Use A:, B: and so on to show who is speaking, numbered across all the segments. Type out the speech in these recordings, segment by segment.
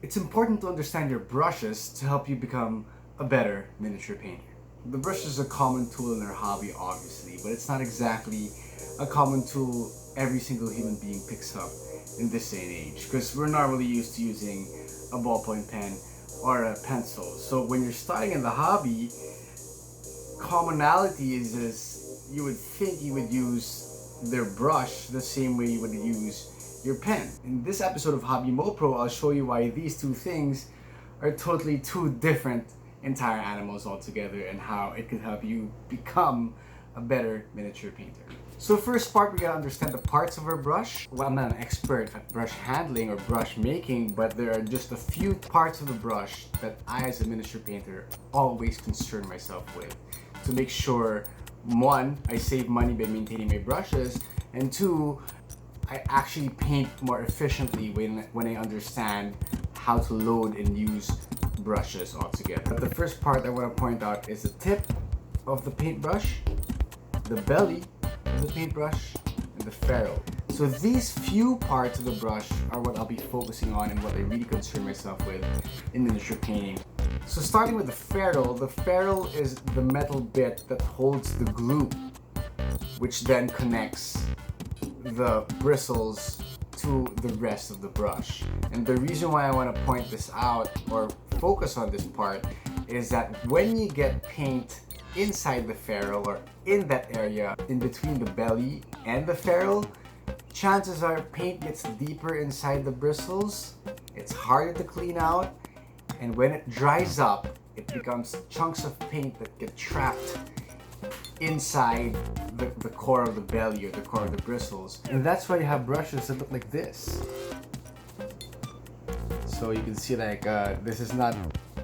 A: It's important to understand your brushes to help you become a better miniature painter. The brush is a common tool in our hobby, obviously, but it's not exactly a common tool every single human being picks up in this day and age, because we're normally used to using a ballpoint pen or a pencil. So when you're starting in the hobby, commonality is you would think you would use their brush the same way you would use your pen. In this episode of Hobby MoPro, I'll show you why these two things are totally two different entire animals altogether and how it could help you become a better miniature painter. So first part, we gotta understand the parts of our brush. Well, I'm not an expert at brush handling or brush making, but there are just a few parts of the brush that I as a miniature painter always concern myself with to make sure, one, I save money by maintaining my brushes, and two, I actually paint more efficiently when I understand how to load and use brushes altogether. The first part I want to point out is the tip of the paintbrush, the belly of the paintbrush, and the ferrule. So these few parts of the brush are what I'll be focusing on and what I really concern myself with in miniature painting. So starting with the ferrule is the metal bit that holds the glue, which then connects the bristles to the rest of the brush. And the reason why I want to point this out or focus on this part is that when you get paint inside the ferrule or in that area in between the belly and the ferrule, chances are paint gets deeper inside the bristles, it's harder to clean out, and when it dries up, it becomes chunks of paint that get trapped inside the core of the belly or the core of the bristles. And that's why you have brushes that look like this. So you can see like this is not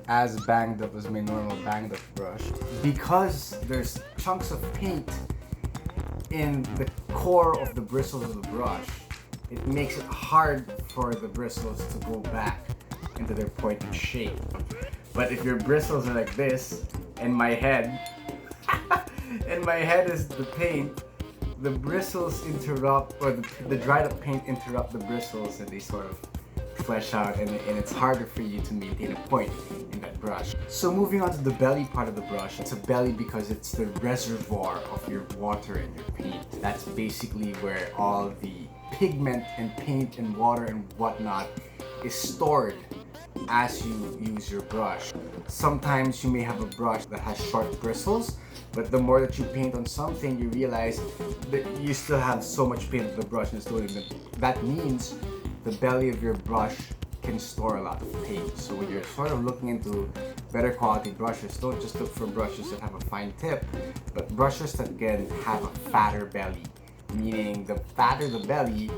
A: as banged up as my normal banged up brush. Because there's chunks of paint in the core of the bristles of the brush, it makes it hard for the bristles to go back into their pointed shape. But if your bristles are like this, and my head is the paint, the bristles interrupt, or the dried up paint interrupt the bristles and they sort of flesh out, and it's harder for you to maintain a point in that brush. So moving on to the belly part of the brush, it's a belly because it's the reservoir of your water and your paint. That's basically where all the pigment and paint and water and whatnot is stored as you use your brush. Sometimes you may have a brush that has short bristles, but the more that you paint on something, you realize that you still have so much paint on the brush and it's loading. That means the belly of your brush can store a lot of paint. So when you're sort of looking into better quality brushes, don't just look for brushes that have a fine tip, but brushes that can have a fatter belly. Meaning the fatter the belly,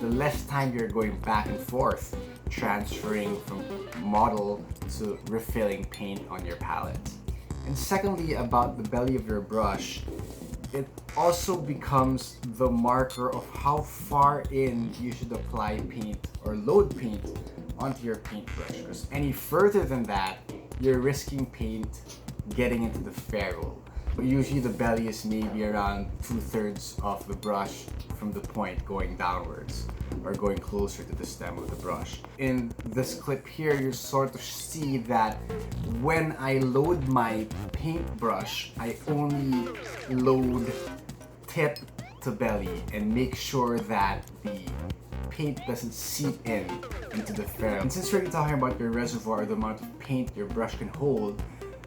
A: the less time you're going back and forth transferring from model to refilling paint on your palette. And secondly, about the belly of your brush, it also becomes the marker of how far in you should apply paint or load paint onto your paintbrush. Because any further than that, you're risking paint getting into the ferrule. But usually the belly is maybe around 2/3 of the brush from the point going downwards or going closer to the stem of the brush. In this clip here, you sort of see that when I load my paintbrush, I only load tip to belly and make sure that the paint doesn't seep into the ferrule. And since we're talking about your reservoir, the amount of paint your brush can hold,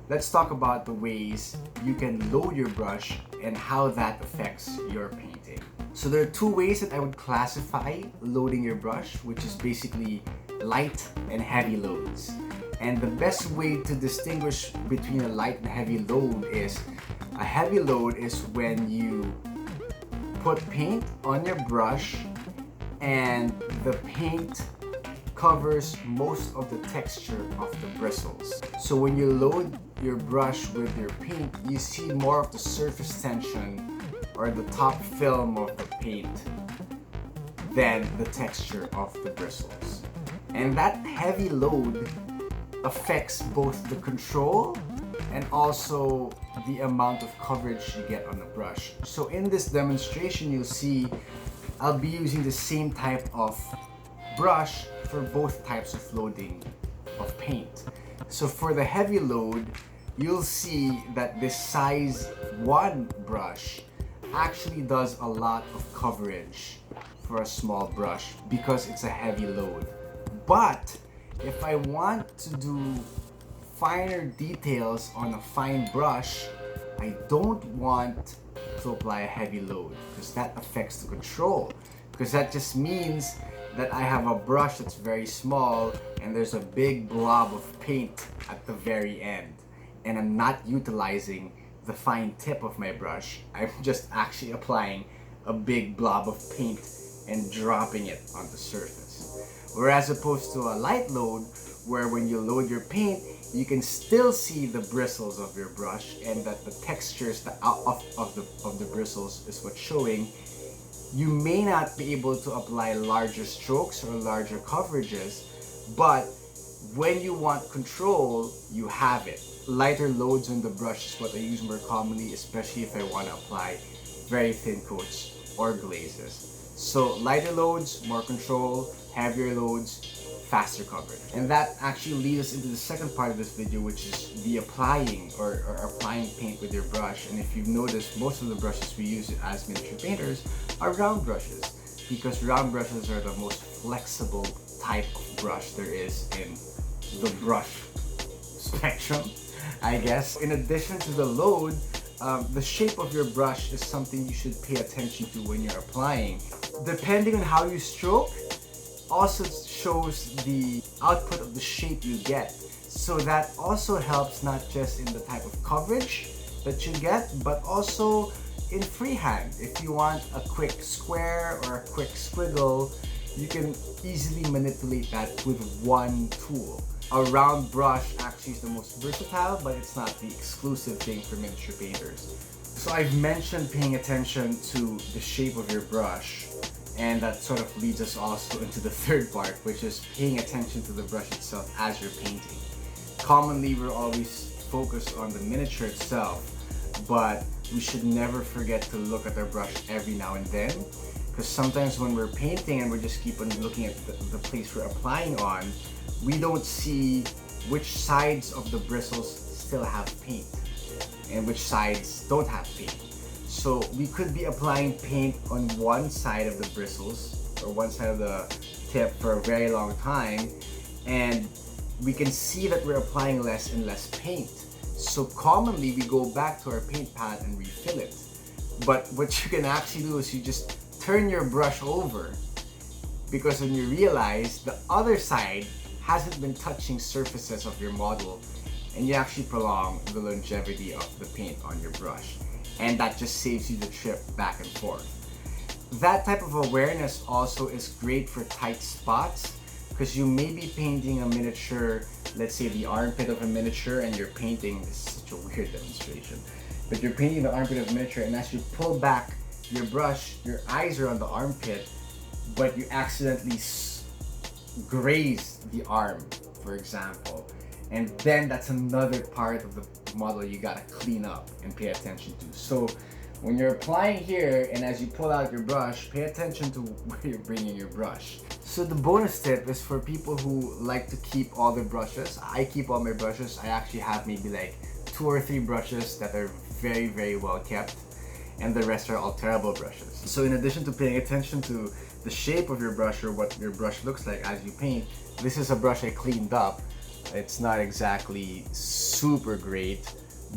A: let's talk about the ways you can load your brush and how that affects your painting. So there are two ways that I would classify loading your brush, which is basically light and heavy loads. And the best way to distinguish between a light and heavy load is a heavy load is when you put paint on your brush and the paint covers most of the texture of the bristles. So when you load your brush with your paint, you see more of the surface tension or the top film of the paint than the texture of the bristles. And that heavy load affects both the control and also the amount of coverage you get on the brush. So in this demonstration, you'll see I'll be using the same type of brush for both types of loading of paint. So for the heavy load, you'll see that this size 1 brush actually does a lot of coverage for a small brush because it's a heavy load. But if I want to do finer details on a fine brush, I don't want to apply a heavy load because that affects the control. Because that just means that I have a brush that's very small and there's a big blob of paint at the very end, and I'm not utilizing the fine tip of my brush. I'm just actually applying a big blob of paint and dropping it on the surface. Whereas opposed to a light load, where when you load your paint, you can still see the bristles of your brush, and that the textures of the bristles is what's showing. You may not be able to apply larger strokes or larger coverages, but when you want control, you have it. Lighter loads on the brush is what I use more commonly, especially if I want to apply very thin coats or glazes. So lighter loads, more control; heavier loads, faster coverage. And that actually leads us into the second part of this video, which is the applying or applying paint with your brush. And if you've noticed, most of the brushes we use as miniature painters are round brushes, because round brushes are the most flexible type of brush there is in the brush spectrum, I guess. In addition to the load, the shape of your brush is something you should pay attention to when you're applying. Depending on how you stroke, also shows the output of the shape you get. So that also helps not just in the type of coverage that you get, but also in freehand. If you want a quick square or a quick squiggle, you can easily manipulate that with one tool. A round brush actually is the most versatile, but it's not the exclusive thing for miniature painters. So I've mentioned paying attention to the shape of your brush, and that sort of leads us also into the third part, which is paying attention to the brush itself as you're painting. Commonly, we're always focused on the miniature itself, but we should never forget to look at our brush every now and then, because sometimes when we're painting and we just keep on looking at the place we're applying on, we don't see which sides of the bristles still have paint and which sides don't have paint. So we could be applying paint on one side of the bristles or one side of the tip for a very long time, and we can see that we're applying less and less paint. So commonly we go back to our paint palette and refill it. But what you can actually do is you just turn your brush over, because when you realize the other side hasn't been touching surfaces of your model, and you actually prolong the longevity of the paint on your brush. And that just saves you the trip back and forth. That type of awareness also is great for tight spots, because you may be painting a miniature, let's say the armpit of a miniature, and you're painting, this is such a weird demonstration, but you're painting the armpit of a miniature, and as you pull back your brush, your eyes are on the armpit, but you accidentally graze the arm, for example. And then that's another part of the model you gotta clean up and pay attention to. So when you're applying here, and as you pull out your brush, pay attention to where you're bringing your brush. So the bonus tip is for people who like to keep all their brushes. I keep all my brushes. I actually have maybe like 2 or 3 brushes that are very, very well kept, and the rest are all terrible brushes. So in addition to paying attention to the shape of your brush or what your brush looks like as you paint, this is a brush I cleaned up. It's not exactly super great,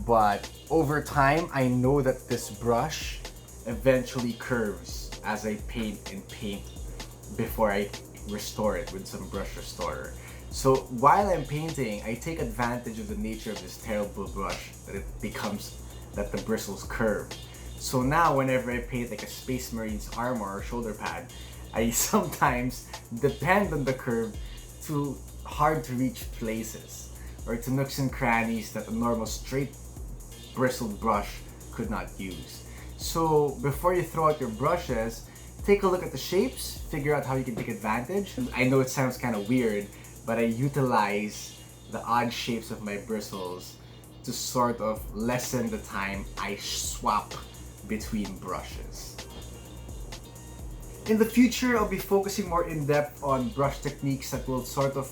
A: but over time I know that this brush eventually curves as I paint and paint before I restore it with some brush restorer. So while I'm painting, I take advantage of the nature of this terrible brush, that the bristles curve. So now whenever I paint like a Space Marine's armor or shoulder pad, I sometimes depend on the curve to hard to reach places, or to nooks and crannies that a normal straight bristled brush could not use. So before you throw out your brushes, take a look at the shapes, figure out how you can take advantage. I know it sounds kind of weird, but I utilize the odd shapes of my bristles to sort of lessen the time I swap between brushes. In the future, I'll be focusing more in depth on brush techniques that will sort of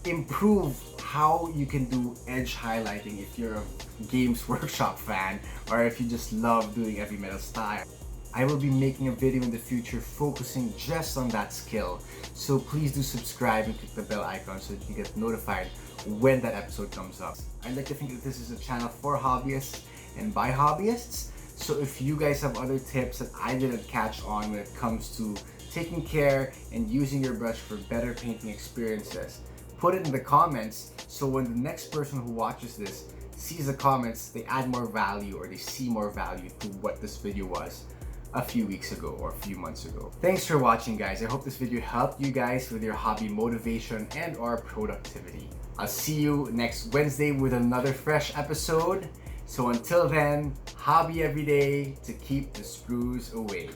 A: improve how you can do edge highlighting if you're a Games Workshop fan or if you just love doing heavy metal style. I will be making a video in the future focusing just on that skill. So please do subscribe and click the bell icon so that you get notified when that episode comes up. I'd like to think that this is a channel for hobbyists and by hobbyists. So if you guys have other tips that I didn't catch on when it comes to taking care and using your brush for better painting experiences, put it in the comments so when the next person who watches this sees the comments, they add more value or they see more value to what this video was a few weeks ago or a few months ago. Thanks for watching, guys. I hope this video helped you guys with your hobby motivation and or productivity. I'll see you next Wednesday with another fresh episode. So until then, hobby every day to keep the screws away.